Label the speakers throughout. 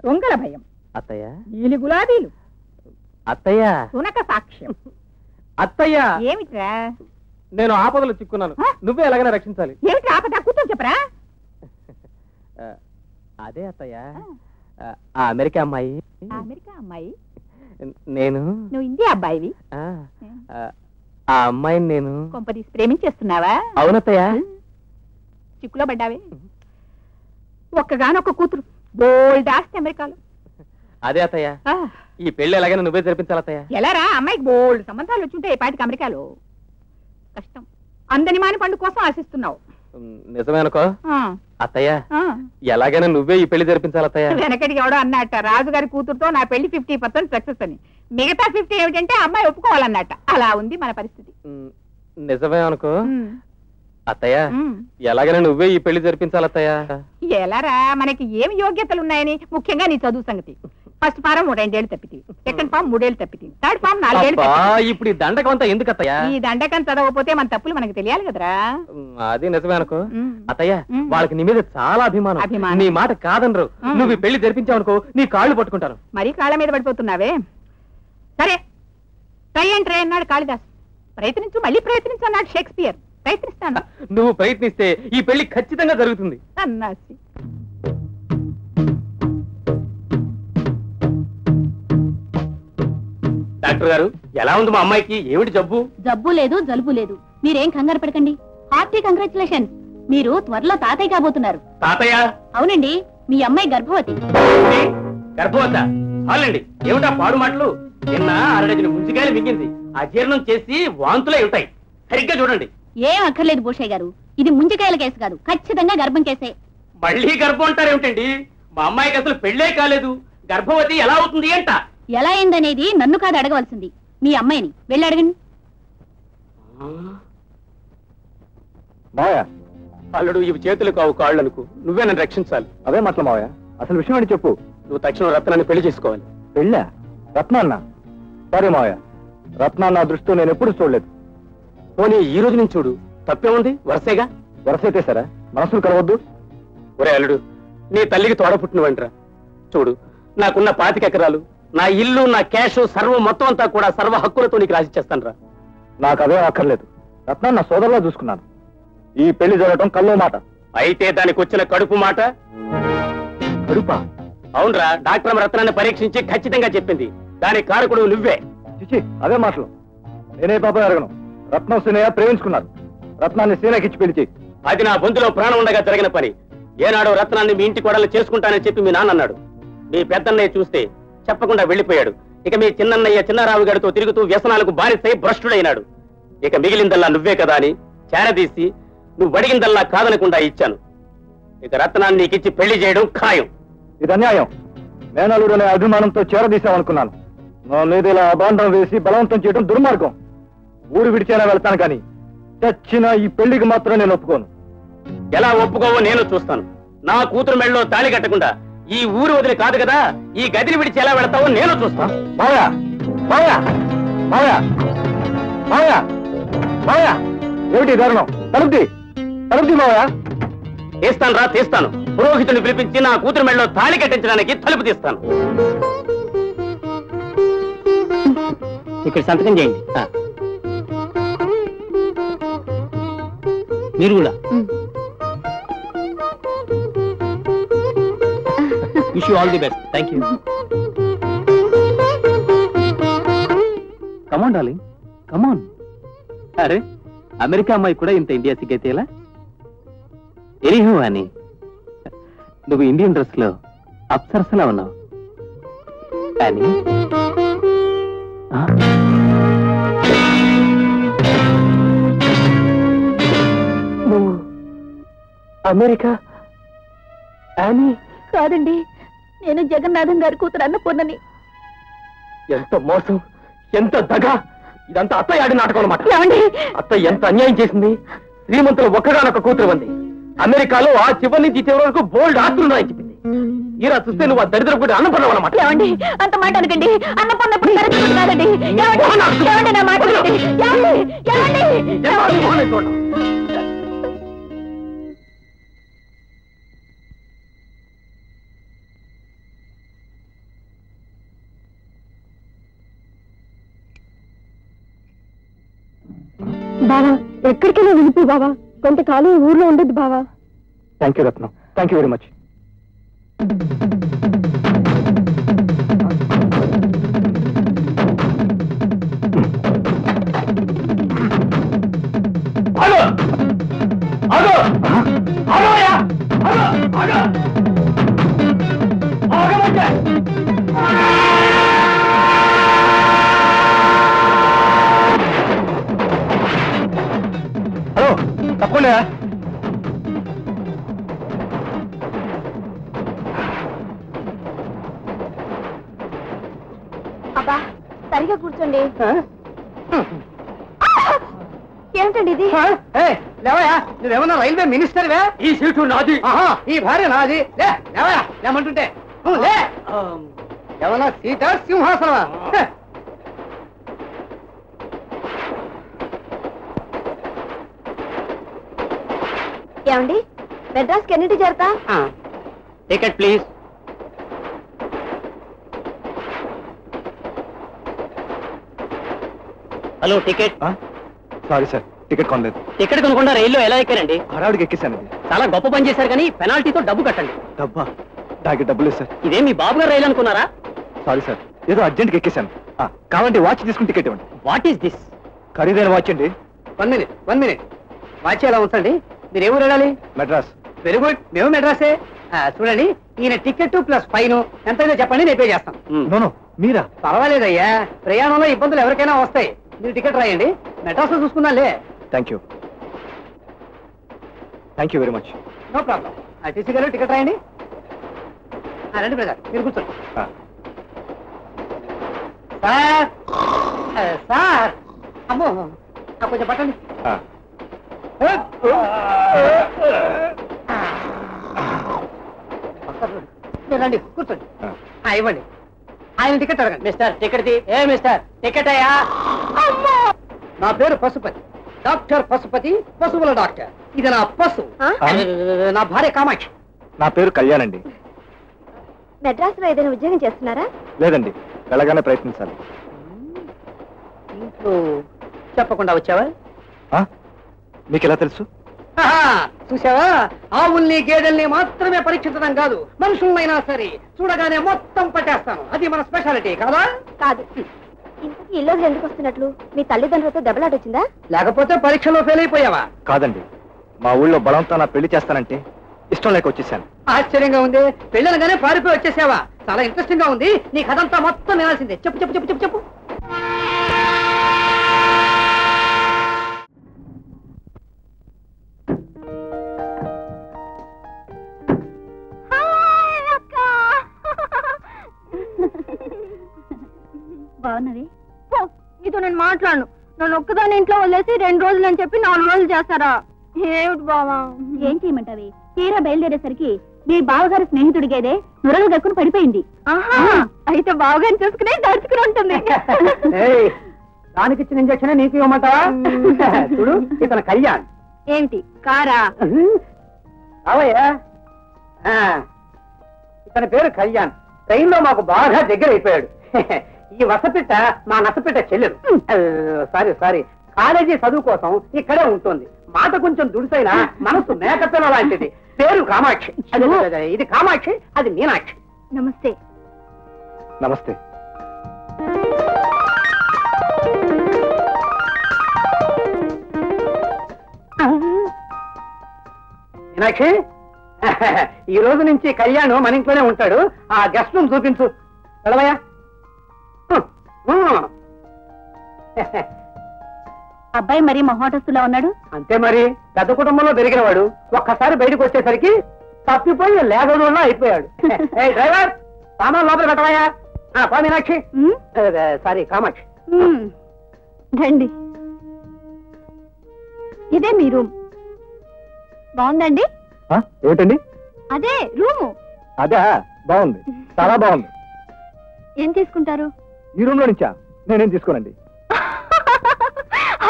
Speaker 1: దొంగల భయం
Speaker 2: అత్తయ్య.
Speaker 1: నీలి గులాబీలు
Speaker 2: అత్తయ్య.
Speaker 1: సునక సాక్ష్యం.
Speaker 2: అత్తయ్య.
Speaker 1: ఏమిట్రా?
Speaker 2: నేను ఆపదలు చిక్కున్నాను, నువ్వే ఎలాగైనా రక్షించాలి.
Speaker 1: ఏమిటి ఆపద? కూర్చొని చెప్పరా.
Speaker 2: అదే అత్తయ్య, ఆ అమెరికా అమ్మాయి.
Speaker 1: అమెరికా అమ్మాయి?
Speaker 2: నేను.
Speaker 1: నువ్వు ఇండియా అబ్బాయివి.
Speaker 2: ఆ అమ్మాయిని నేను
Speaker 1: కొంపదీసి ప్రేమించేస్తున్నావా?
Speaker 2: అవునత్తయ్య.
Speaker 1: చిక్కులో పడ్డావే. ఒక్కగానొక్క కూతురు, బోల్డ్ ఆస్తి అమెరికాలో.
Speaker 2: అదే అత్తయ్య, ఈ పెళ్లి ఎలాగైనా నువ్వే జరిపించాలి అత్తయ్య.
Speaker 1: ఎలారా? అమ్మాయికి బోల్డ్ సంబంధాలు వచ్చుంటే ఈ పాటికి అమెరికాలో. కష్టం. అందని మాని పండు కోసం ఆశిస్తున్నావు.
Speaker 2: నిజమే అనుకో అత్తయ్య, ఎలాగైనా నువ్వే ఈ పెళ్లి జరిపించాలి అత్తయ్య.
Speaker 1: వెనకటికి ఎవడో అన్నట్ట, రాజుగారి కూతురుతో నా పెళ్లి 50% సక్సెస్ అని. మిగతా 50 ఏమిటంటే అమ్మాయి ఒప్పుకోవాలన్నట్ట. అలా ఉంది మన పరిస్థితి.
Speaker 2: నిజమే అనుకో అత్తయ్య, ఎలాగైనా నువ్వే ఈ పెళ్లి జరిపించాలి అత్తయ్య.
Speaker 1: ఎలారా? మనకి ఏమి యోగ్యతలు ఉన్నాయని, ముఖ్యంగా నీ చదువు సంగతి. ఫస్ట్ ఫారం 2 ఏళ్ళు తప్పితి, సెకండ్ ఫామ్ 3 ఏళ్ళు తప్పితి, థర్డ్ ఫామ్ 4 ఏళ్ళు.
Speaker 2: ఇప్పుడు ఈ దండకం అంతా ఎందుకు అత్తయ్య?
Speaker 1: ఈ దండకం చదవకపోతే మన తప్పులు మనకు తెలియాలి కదరా.
Speaker 2: అది నిజమే అనుకో అత్తయ్య, వాళ్ళకి నీ మీద చాలా అభిమానం. నీ మాట కాదనరు. నువ్వు ఈ పెళ్లి జరిపించావనుకో నీ కాళ్ళు పట్టుకుంటాను.
Speaker 1: మరీ కాళ్ళ మీద పడిపోతున్నావే. సరే, ట్రై అండ్ ట్రై అన్నాడు కాళిదాస్. ప్రయత్నించు, మళ్ళీ ప్రయత్నించు అన్నాడు షేక్స్పియర్. ప్రయత్నిస్తాను.
Speaker 2: నువ్వు ప్రయత్నిస్తే ఈ పెళ్లి ఖచ్చితంగా జరుగుతుంది.
Speaker 1: అన్నాసి.
Speaker 2: డాక్టర్ గారు, ఎలా ఉంది మా అమ్మాయికి? ఏమిటి జబ్బు?
Speaker 3: జబ్బు లేదు, జలుబు లేదు. మీరేం కంగారు పడకండి. Hearty congratulations. మీరు త్వరలో తాతయ్య కాబోతున్నారు.
Speaker 2: తాతయ్య?
Speaker 3: అవునండి, మీ అమ్మాయి గర్భవతి.
Speaker 2: గర్భవత? చాలండి, ఏమిటా పాడు మాటలు? నిన్న 6 డజను ముంజికాయలు మింగింది. అజీర్ణం చేసి వాంతులే ఉంటాయి. సరిగ్గా చూడండి.
Speaker 3: ఏం అక్కర్లేదు భూషయ్య గారు, ఇది ముంజికాయల కేసు కాదు, ఖచ్చితంగా గర్భం కేసే.
Speaker 2: మళ్ళీ గర్భం అంటారేమిటండి? మా అమ్మాయికి అసలు పెళ్లే కాలేదు, గర్భవతి ఎలా అవుతుంది అంట?
Speaker 3: ఎలా అయిందనేది నన్ను కాదు అడగవలసింది, మీ అమ్మాయిని. వెళ్ళి అడగండి.
Speaker 2: మావయ్య, అల్లుడు ఇవి చేతులు కావు కాళ్ళు అనుకో. నువ్వే నన్ను రక్షించాలి. అదే మాటలు మావయ్య, అసలు విషయం అని చెప్పు. నువ్వు తక్షణం రత్నాన్ని పెళ్లి చేసుకోవాలి. పెళ్ళా? రత్నాన్న? సరే మావయ్య, రత్నాన్న దృష్టితో నేను ఎప్పుడు చూడలేదు. పోనీ ఈ రోజు నుంచి చూడు, తప్పే ఉంది. వరసేగా. వరసైతే సరే, మనసులు కలవద్దు. ఒరే అల్లుడు, నీ తల్లికి తోడ పుట్టినవంటరా. చూడు, నాకున్న 25 ఎకరాలు, నా ఇల్లు, నా క్యాష్, సర్వం మొత్తం అంతా కూడా సర్వ హక్కులతో నీకు రాసిచ్చేస్తాను రా. నాకు అదే అక్కర్లేదు. రత్నాన్ని నా సోదరులా చూసుకున్నాను. ఈ పెళ్లి జరగటం కల్లో మాట. అయితే దానికి వచ్చిన కడుపు మాట. కడుపా? అవునరా, డాక్టర్ రత్నాన్ని పరీక్షించి ఖచ్చితంగా చెప్పింది. దాని కారకుడు నువ్వే. చిచి, అదే మాటలు. నేనే పాపం ఎరగను. రత్నం సీనయ్య ప్రేమించుకున్నారు. రత్నాన్ని సీనకిచ్చి పిలిచి. అది నా బొందులో ప్రాణం ఉండగా జరిగిన పని. ఏనాడో రత్నాన్ని మీ ఇంటి కోడలు చేసుకుంటానని చెప్పి మీ నాన్న అన్నాడు. మీ పెద్దన్నయ్య చూస్తే చెప్పకుండా వెళ్లిపోయాడు. ఇక మీ చిన్నన్నయ్య చిన్నారావు గారితో తిరుగుతూ వ్యసనాలకు బానిసై భ్రష్టుడైనాడు. ఇక మిగిలిందల్లా నువ్వే కదా అని చేరదీసి నువ్వు అడిగిందల్లా కాదనకుండా ఇచ్చాను. ఇక రత్నాన్ని నీకిచ్చి పెళ్లి చేయడం ఖాయం. ఇది అన్యాయం. మేనలుడు అనే అభిమానంతో చేరదీశామనుకున్నాను. నా మీద ఇలా అబాండం వేసి బలవంతం చేయడం దుర్మార్గం. ఊరు విడిచేనా వెళ్తాను కానీ చచ్చిన ఈ పెళ్లికి మాత్రం నేను ఒప్పుకోను. ఎలా ఒప్పుకోవో నేను చూస్తాను. నా కూతురు మెళ్ళలో తాళి కట్టకుండా ఈ ఊరు వదిలి కాదు కదా, ఈ గదిని విడిచి ఎలా వెళతావో నేను చూస్తాను. మావయ్య, మావయ్య, మావయ్య, మావయ్య, మావయ్య, ఏమిటి దారుణం? తలుపుది, తలుపుది మావయ్య. తీస్తాను రా, తీస్తాను. పురోహితుని పిలిపించి నా కూతురు మెళ్ళలో తాళి కట్టించడానికి తలుపు తీస్తాను. ఇక్కడ సంతకం చేయండి. మీరు కూడా. Wish you all the best. Thank you. Come on darling, come on. అరే, అమెరికా అమ్మాయి కూడా ఇంత ఇండియా సిగ్గైతే ఎలా? ఎనీహో అని, నువ్వు ఇండియన్ డ్రెస్ లో అప్సరసలా ఉన్నావు. కానీ నువ్వు అమెరికా అని?
Speaker 3: కాదండి, నేను జగన్నాథం గారి కూతురు అన్నపూర్ణని.
Speaker 2: ఎంత మోసం, ఎంత దగా! ఇదంతా అత్తయ్య ఆడి నాటకం అన్నమాట.
Speaker 3: ఏమండి?
Speaker 2: అత్తయ్య ఎంత అన్యాయం చేసింది. శ్రీమంతులు ఒక్కగానొక్క కూతురు ఉంది. అమెరికాలో ఆ చివరి నుంచి చివరి వరకు బోల్డ్ ఆస్తులున్నాయని చెప్పింది. ఈరా చూస్తే నువ్వు ఆ దరిద్ర కూడా అన్నపూర్ణం అన్నమాట.
Speaker 3: ఏమండి, అంత మాట అనకండి. అన్నపూర్ణ కాదండి. ఏమండి, నా మాట
Speaker 1: బావా ఎక్కడికైనా వెళ్ళిపో బావా, కొంతకాలం ఊర్లో ఉండదు బావా.
Speaker 2: Thank you Ratnam, thank you very much. Hello తప్పకుండా.
Speaker 3: అబ్బా సరిగా కూర్చోండి. ఏమిటండి ఇది?
Speaker 4: లేవయా, నువ్వేమన్నా రైల్వే మినిస్టర్వే?
Speaker 2: ఈ సీటు నాది.
Speaker 4: ఈ భార్య నాది. లేవయా, లేమంటుంటే లే. ఏమన్నా సీటా సింహాసనమా?
Speaker 3: ఏమండి మెడ్రాస్కి ఎన్నింటి చేరతా?
Speaker 2: Ticket please. Hello ticket.
Speaker 5: Sorry sir, ticket కొనలేదు.
Speaker 2: టికెట్ కొనకుండా రైల్లో ఎలా ఎక్కారండి?
Speaker 5: హడావుడికి ఎక్కేశానండి.
Speaker 2: చాలా గొప్ప పని చేశారు, కానీ పెనాల్టీతో డబ్బు కట్టండి.
Speaker 5: డబ్బా? దానికి డబ్బులు సార్.
Speaker 2: ఇదే మీ బాబు గారు రైలు అనుకున్నారా?
Speaker 5: సారీ సార్, ఏదో అర్జెంట్గా ఎక్కేశాను. కావాలంటే వాచ్ తీసుకుని టికెట్ ఇవ్వండి.
Speaker 2: What is this?
Speaker 5: ఖరీదైన వాచ్ అండి.
Speaker 4: 1 మినిట్ వాచి ఎలా ఉంచండి. మీరు ఎవరు వెళ్ళాలి?
Speaker 5: మెడ్రాస్.
Speaker 4: వెరీ గుడ్, మేము మెడ్రాసే. చూడండి, ఈయన టికెట్ ప్లస్ ఫైన్ ఎంతైనా చెప్పండి, నేను పే చేస్తాను.
Speaker 5: నోనో మీరా?
Speaker 4: పర్వాలేదయ్యా, ప్రయాణంలో ఇబ్బందులు ఎవరికైనా వస్తాయి. మీరు టికెట్ రాయండి, మెడ్రాస్ లో చూసుకుందాంలే.
Speaker 5: Thank you very much.
Speaker 4: No problem. TC గారు టికెట్ రాయండి. రండి బ్రదర్, మీరు కూర్చోండి. సార్ అమ్మో, కొంచెం పట్టండి. మీరు రండి, కూర్చోండి. ఇవ్వండి. ఆయన టికెట్ అడగండి.
Speaker 2: Mister ticket the. A mister ticket అయ్యా.
Speaker 4: నా పేరు పశుపతి, డాక్టర్ పశుపతి, పశువుల డాక్టర్. ఇది నా పశు. నా భార్య కామాక్షి.
Speaker 5: నా పేరు కళ్యాణ్ అండి.
Speaker 3: మెడ్రాస్ లో ఏదైనా ఉద్యోగం చేస్తున్నారా?
Speaker 5: లేదండి, వెళ్ళగానే ప్రయత్నించాలి.
Speaker 4: ఇంట్లో చెప్పకుండా వచ్చావా?
Speaker 5: మీకు ఎలా తెలుసు?
Speaker 4: చూసావా, ఆవుల్ని గేదెల్ని మాత్రమే పరీక్షించడం కాదు, మనుషులైనా సరే చూడగానే మొత్తం పట్టేస్తాను. అది మన స్పెషాలిటీ కాదా?
Speaker 3: కాదు. ఇంతకీ ఈ రోజు ఎందుకు వస్తున్నట్లు? మీ తల్లిదండ్రులతో దెబ్బలాటొచ్చిందా?
Speaker 4: లేకపోతే పరీక్షలో ఫెయిల్ అయిపోయావా?
Speaker 5: కాదండి, మా ఊళ్ళో బలంతో నా పెళ్లి చేస్తానంటే ఇష్టం లేక వచ్చేసాను.
Speaker 4: ఆశ్చర్యంగా ఉంది. పెళ్ళనగానే పారిపోయి వచ్చేసావా? చాలా ఇంట్రెస్టింగ్ గా ఉంది. నీ కథంతా మొత్తం వినాల్సిందే. చెప్పు చెప్పు చెప్పు చెప్పు చెప్పు.
Speaker 3: బాగున్నది. ఇదో నేను మాట్లాడను. నన్ను ఒక్కదాని ఇంట్లో వదిలేసి 2 రోజులు అని చెప్పి 4 రోజులు చేస్తారా? ఏమిటి బావా? ఏం చేయమంటావి? తీరా బయలుదేరేసరికి మీ బావగారి స్నేహితుడిగేదే నురగ దక్కుని పడిపోయింది. అయితే బావగారిని చూసుకునే దడుచుకుని ఉంటుంది.
Speaker 4: దానికి ఇచ్చిన ఇంజక్షన్ నీకు ఇవ్వమంటావా? చూడు, ఇతను కళ్యాణ్.
Speaker 3: ఏమిటి కారా?
Speaker 4: అవయ్యా, ఇతని పేరు కళ్యాణ్. ట్రైన్ లో మాకు బాగా దగ్గర అయిపోయాడు. ఈ వసపిట్ట మా నసపిట్ట చెల్లెలు. సారీ, కాలేజీ చదువు కోసం ఇక్కడే ఉంటుంది. మాట కొంచెం దుడిసైనా మనసు మేకపిల్ల లాంటిది. పేరు కామాక్షి. ఇది కామాక్షి, అది మీనాక్షి.
Speaker 3: నమస్తే.
Speaker 5: నమస్తే.
Speaker 4: మీనాక్షి, ఈ రోజు నుంచి కళ్యాణ్ మన ఇంట్లోనే ఉంటాడు. ఆ గెస్ట్ రూమ్ చూపించు. వెళ్ళవయ్యా.
Speaker 3: అబ్బాయి మరీ మొహాటస్తులా ఉన్నాడు.
Speaker 4: అంతే మరి, పెద్ద కుటుంబంలో పెరిగినవాడు ఒక్కసారి బయటకు వచ్చేసరికి తప్పిపోయి లేగదోళ్ళ అయిపోయాడు. డ్రైవర్, సామాన్ లోపల పెట్టవయ్యా. పా మీనాక్షి. సారీ కామాక్షి.
Speaker 3: రండి. ఇదే మీ రూమ్. బాగుందండి?
Speaker 5: ఏమిటండి?
Speaker 3: అదే రూము.
Speaker 5: అదే బాగుంది, చాలా బాగుంది.
Speaker 3: ఏం తీసుకుంటారు?
Speaker 5: ఈ రూమ్ లో నుంచా? నేనేం తీసుకోనండి.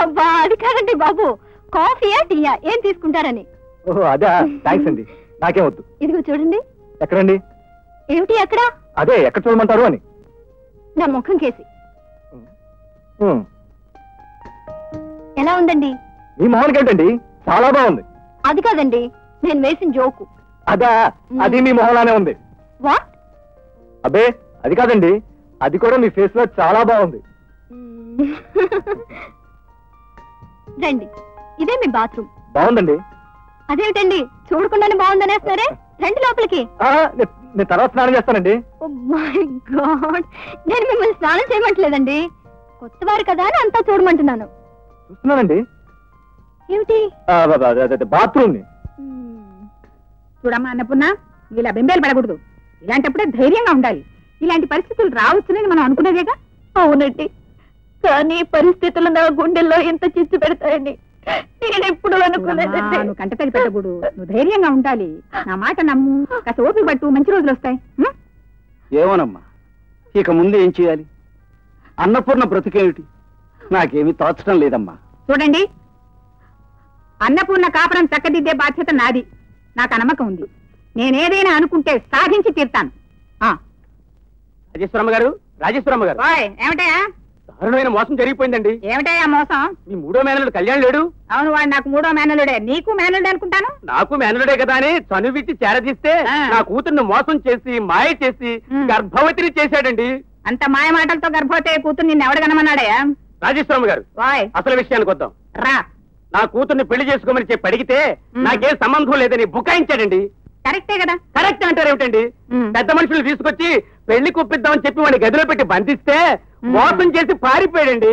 Speaker 3: అబ్బా, అది కాదండి బాబు, కాఫీయా టీయా ఏం తీసుకుంటారని.
Speaker 5: ఓహో అదే, థ్యాంక్స్ అండి, నాకేం వద్దు.
Speaker 3: ఇదిగో చూడండి.
Speaker 5: ఎక్కడండి?
Speaker 3: ఏమిటి ఎక్కడ?
Speaker 5: అదే ఎక్కడ చూడమంటారు అని.
Speaker 3: నా ముఖం కేసి. ఎలా ఉందండి?
Speaker 5: మీ మొహానికి ఏంటండి చాలా బాగుంది.
Speaker 3: అది కాదండి, నేను వేసిన జోకు.
Speaker 5: అదా, అది మీ మొహంలానే ఉంది.
Speaker 3: వాట్?
Speaker 5: అబ్బే అది కాదండి, అది కూడా మీ ఫేస్ లో చాలా బాగుంది.
Speaker 3: రండి, ఇదే మీ బాత్రూమ్.
Speaker 5: బాగుందండి.
Speaker 3: అదేమిటండి చూడకుండానే బాగుందనేస్తున్నారే? రండి లోపలికి.
Speaker 5: నేను తర్వాత స్నానం చేస్తానండి.
Speaker 3: ఓ మై గాడ్, నేను మిమ్మల్ని స్నానం చేయమంటలేదండి, కొత్తవారు కదా అని అంతా చూడమంటున్నాను.
Speaker 5: చూస్తున్నానండి.
Speaker 3: ఏమిటి?
Speaker 5: బాత్రూమ్ ని.
Speaker 1: చూడమ్మా అన్నపూర్ణ, ఇలా బెంబేలు పడకూడదు. ఇలాంటప్పుడే ధైర్యంగా ఉండాలి. ఇలాంటి పరిస్థితులు రావచ్చునని మనం అనుకునేదేగా.
Speaker 3: అవునండి, కానీ పరిస్థితులు నా గుండెల్లో ఎంత చిచ్చు పెడతాయని నేను ఎప్పుడు అనుకోలేదండి.
Speaker 1: నువ్వు కంటతడి పెట్టకూడదు, నువ్వు ధైర్యంగా ఉండాలి. నా మాట నమ్ము, కాస్త ఓపిక పట్టు, మంచి రోజులు వస్తాయి.
Speaker 2: ఏమోనమ్మా, ఇక ముందు ఏం చేయాలి? అన్నపూర్ణ బ్రతికేమిటి? నాకేమీ తోచడం లేదమ్మా.
Speaker 1: చూడండి, అన్నపూర్ణ కాపురం చక్కదిద్దే బాధ్యత నాది. నాకు నమ్మకం ఉంది. నేనేదైనా అనుకుంటే సాధించి తీర్తాను.
Speaker 2: రాజేశ్వరమ్మ గారు, రాజేశ్వరమ్మ గారు,
Speaker 1: ఏమిటయా?
Speaker 2: దారుణమైన మోసం జరిగిపోయిందండి.
Speaker 1: ఏమిటయా మోసం?
Speaker 2: మీ మూడో మేనలుడు కళ్యాణ్ లేడు?
Speaker 1: అవును, వాడు నాకు మూడో మేనలుడే. నీకు మేనలుడే అనుకుంటాను.
Speaker 2: నాకు మేనలుడే కదా అని చనువిచ్చి చేరదీస్తే నా కూతుర్ని మోసం చేసి మాయ చేసి గర్భవతిని చేశాడండి.
Speaker 1: అంత మాయ మాటలతో గర్భవతి కూతురు నిన్ను ఎవడగనమన్నాడయా?
Speaker 2: రాజేశ్వరమ్మ గారు, అసలు విషయానికి వద్దాం
Speaker 1: రా.
Speaker 2: నా కూతుర్ని పెళ్లి చేసుకోమని చెప్పి అడిగితే నాకేం సంబంధం లేదని బుకాయించాడండి.
Speaker 1: కరెక్టే కదా?
Speaker 2: కరెక్ట్ అంటారు ఏమిటండి? పెద్ద మనుషులు తీసుకొచ్చి పెళ్లి కుప్పిద్దామని చెప్పి వాడిని గదిలో పెట్టి బంధిస్తే మోసం చేసి పారిపోయాడండి.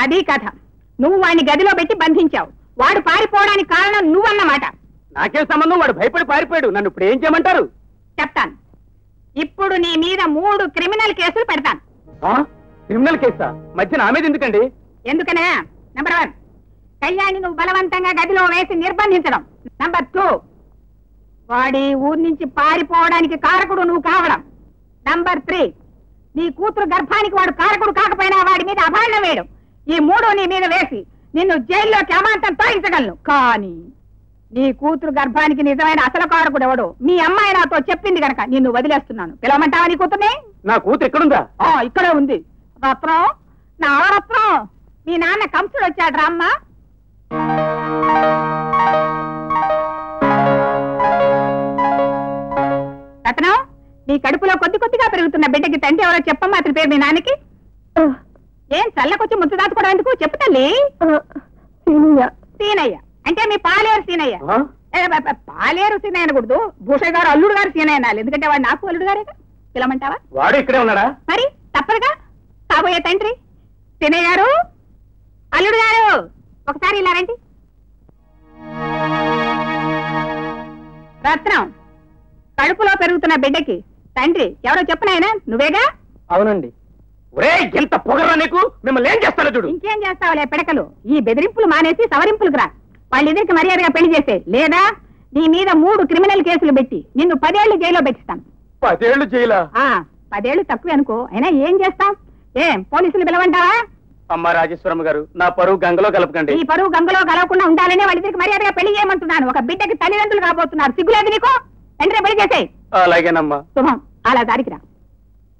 Speaker 1: అది కథ. నువ్వు వాడిని గదిలో పెట్టి బంధించావు. వాడు పారిపోవడానికి కారణం నువ్వన్నమాట.
Speaker 2: నాకేం సంబంధం? వాడు భయపడి పారిపోయాడు. నన్ను ఇప్పుడు ఏం చేయమంటారు?
Speaker 1: చెప్తాను. ఇప్పుడు నీ మీద 3 క్రిమినల్ కేసులు పెడతాను.
Speaker 2: క్రిమినల్ కేసా? మధ్య నా మీద ఎందుకండి?
Speaker 1: ఎందుకనే? నంబర్ 1, కళ్యాణి నువ్వు బలవంతంగా గదిలో వేసి నిర్బంధించడం. నంబర్ 2, వాడి ఊరి నుంచి పారిపోవడానికి కారకుడు నువ్వు కావడం. నంబర్ 3, నీ కూతురు గర్భానికి వాడు కారకుడు కాకపోయినా వాడి మీద అభాండం వేయడం. ఈ 3 నీ మీద వేసి నిన్ను జైల్లోకి అమాంతం తోయించగలను. కానీ నీ కూతురు గర్భానికి నిజమైన అసలు కారకుడు ఎవడు మీ అమ్మాయి నాతో చెప్పింది గనక నిన్ను వదిలేస్తున్నాను. పిలవమంటావా నీ కూతుర్ని?
Speaker 2: నా కూతురు ఎక్కడుందా?
Speaker 1: ఇక్కడే ఉంది. రత్నం, నా రత్నం, మీ నాన్న కంసుడు వచ్చాడు రామ్మ. రత్నం, నీ కడుపులో కొద్దిగా పెరుగుతున్న బిడ్డకి తండ్రి ఎవరో చెప్పమ్మా. అతని పేరు మీ నాన్నకి. ఏం చల్లకొచ్చి ముద్దు దాచుకోవడం ఎందుకు? చెప్పు తల్లి. సీనయ్య అంటే మీ పాలేరు సీనయ్య. పాలేరు సీనయ్య అనకూడదు, భూషయ్య గారు అల్లుడు గారు సీనయ్య అనాలి. ఎందుకంటే వాడు నాకు అల్లుడు గారే. పిలమంటావా?
Speaker 2: వాడు ఇక్కడే ఉన్నాడా?
Speaker 1: మరి తప్పదుగా. కాబోయే తండ్రి సీనయ్య గారు, అల్లుడు గారు, ఒకసారి ఇలా రండి. రత్నం, కడుపులో పెరుగుతున్న బిడ్డకి తండ్రి ఎవరో చెప్పనాయనా? నువ్వేగా?
Speaker 2: అవునండి. ఒరే, ఎంత పొగరా నీకు! మిమ్మల్ని ఏం చేస్తానో చూడు.
Speaker 1: ఇంకేం చేస్తావులే పిడకలు. ఈ బెదిరింపులు మానేసి సవరింపులకు రా. వాళ్ళిద్దరికి మర్యాదగా పెళ్లి చేసే, లేదా నీ మీద 3 క్రిమినల్ కేసులు పెట్టి నిన్ను 10 ఏళ్లు జైల్లో పెట్టిస్తాను.
Speaker 2: 10 ఏళ్లు జైలా?
Speaker 1: 10 ఏళ్లు తక్కువ అనుకో. అయినా ఏం చేస్తాం? ఏం పోలీసులు పిలవంటావా?
Speaker 2: అమ్మ రాజేశ్వరమ్మ గారు, నా పరువు గంగలో కలపకండి.
Speaker 1: ఈ పరువు గంగలో కలవకుండా ఉండాలనే వాళ్ళిద్దరికి మర్యాదగా పెళ్లి చేయమంటున్నాను. ఒక బిడ్డకి తల్లిదండ్రులు కాబోతున్నారు. సిగ్గులేదు నీకు? తండ్రి పెళ్లి చేసే.
Speaker 2: అలాగేనమ్మా.
Speaker 1: శుభం. అలా దారికి రా.